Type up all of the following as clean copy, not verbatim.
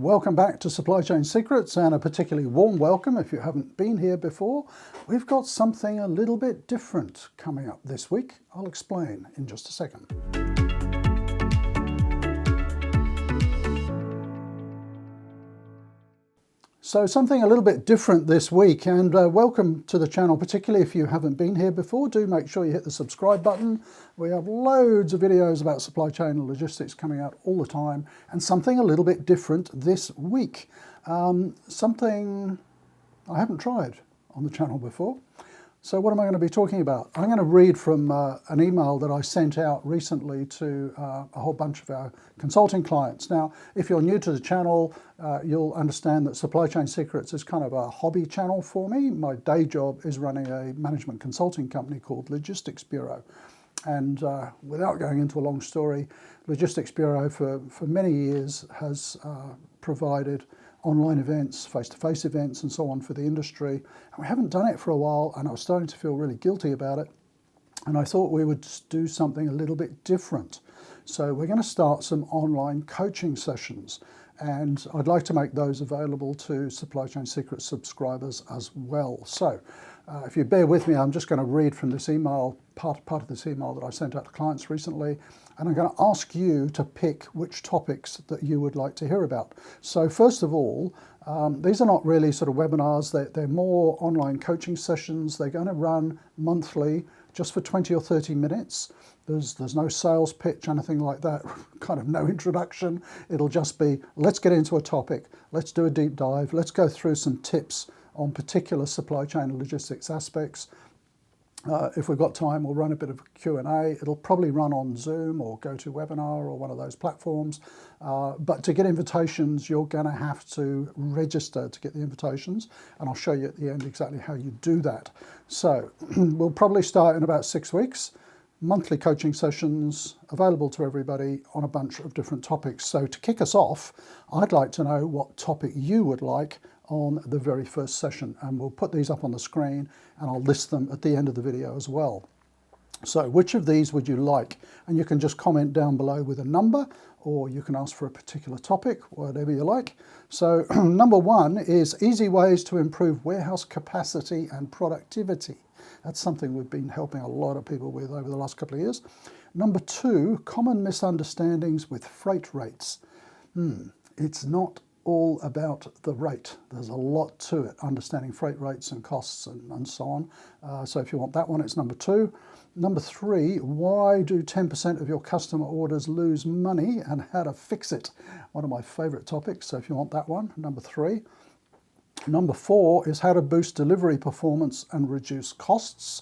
Welcome back to Supply Chain Secrets, and a particularly warm welcome if you haven't been here before. We've got something a little bit different coming up this week. I'll explain in just a second. So something a little bit different this week, and welcome to the channel, particularly if you haven't been here before. Do make sure you hit the subscribe button. We have loads of videos about supply chain and logistics coming out all the time, and something a little bit different this week. Something I haven't tried on the channel before. So what am I going to be talking about? I'm going to read from an email that I sent out recently to a whole bunch of our consulting clients. Now, if you're new to the channel, you'll understand that Supply Chain Secrets is kind of a hobby channel for me. My day job is running a management consulting company called Logistics Bureau. And without going into a long story, Logistics Bureau for many years has provided online events, face-to-face events and so on for the industry. And we haven't done it for a while, and I was starting to feel really guilty about it. And I thought we would do something a little bit different. So we're going to start some online coaching sessions, and I'd like to make those available to Supply Chain Secrets subscribers as well. So if you bear with me, I'm just going to read from this email, part of this email that I sent out to clients recently, and I'm going to ask you to pick which topics that you would like to hear about. So first of all, these are not really sort of webinars, they're more online coaching sessions. They're going to run monthly, just for 20 or 30 minutes. There's no sales pitch, anything like that, kind of no introduction. It'll just be, let's get into a topic, let's do a deep dive, let's go through some tips on particular supply chain and logistics aspects. If we've got time, we'll run a bit of Q&A. It'll probably run on Zoom or GoToWebinar or one of those platforms. But to get invitations, you're going to have to register to get the invitations. And I'll show you at the end exactly how you do that. So we'll probably start in about 6 weeks. Monthly coaching sessions available to everybody on a bunch of different topics. So to kick us off, I'd like to know what topic you would like on the very first session, and we'll put these up on the screen and I'll list them at the end of the video as well. So which of these would you like? And you can just comment down below with a number, or you can ask for a particular topic, whatever you like. So number one is easy ways to improve warehouse capacity and productivity. That's something we've been helping a lot of people with over the last couple of years. Number two, common misunderstandings with freight rates. It's not all about the rate. There's a lot to it, understanding freight rates and costs and so on. So if you want that one, it's number two. Number three, why do 10% of your customer orders lose money and how to fix it? One of my favorite topics, so if you want that one, number three. Number four is how to boost delivery performance and reduce costs.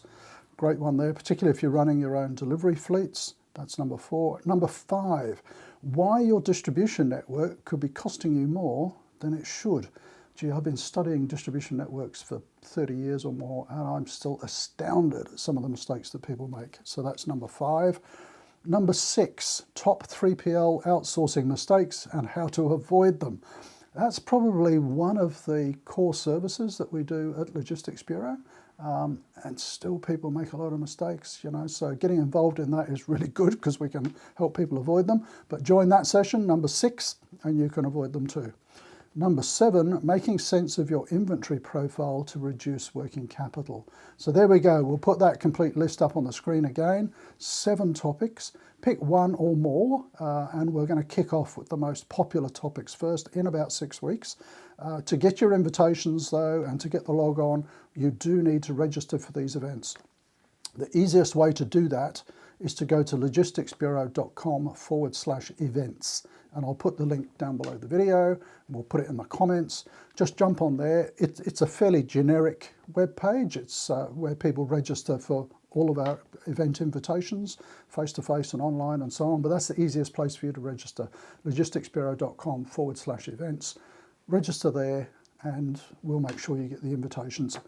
Great one there, particularly if you're running your own delivery fleets. That's number four. Number five, why your distribution network could be costing you more than it should. Gee, I've been studying distribution networks for 30 years or more, and I'm still astounded at some of the mistakes that people make. So that's number five. Number six, top 3PL outsourcing mistakes and how to avoid them. That's probably one of the core services that we do at Logistics Bureau. And still people make a lot of mistakes, you know, so getting involved in that is really good because we can help people avoid them. But join that session, number six, and you can avoid them too. Number seven, making sense of your inventory profile to reduce working capital. So there we go. We'll put that complete list up on the screen again. 7 topics. Pick one or more, and we're going to kick off with the most popular topics first in about 6 weeks. To get your invitations, though, and to get the log on, you do need to register for these events. The easiest way to do that is to go to logisticsbureau.com/events. And I'll put the link down below the video, and we'll put it in the comments. Just jump on there. It's a fairly generic web page. It's where people register for all of our event invitations, face-to-face and online and so on, but that's the easiest place for you to register, logisticsbureau.com/events. Register there and we'll make sure you get the invitations.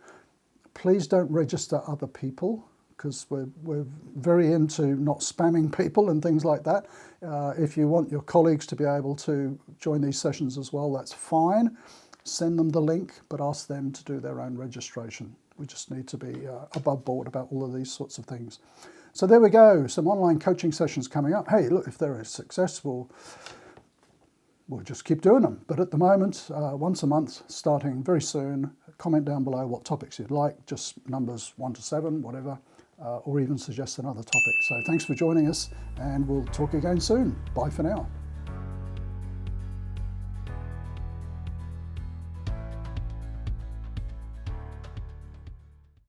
Please don't register other people, because we're very into not spamming people and things like that. If you want your colleagues to be able to join these sessions as well, that's fine. Send them the link, but ask them to do their own registration. We just need to be above board about all of these sorts of things. So there we go, some online coaching sessions coming up. Hey, look, if they're successful, we'll just keep doing them. But at the moment, once a month, starting very soon. Comment down below what topics you'd like, just numbers 1 to 7, whatever, or even suggest another topic. So thanks for joining us, and we'll talk again soon. Bye for now.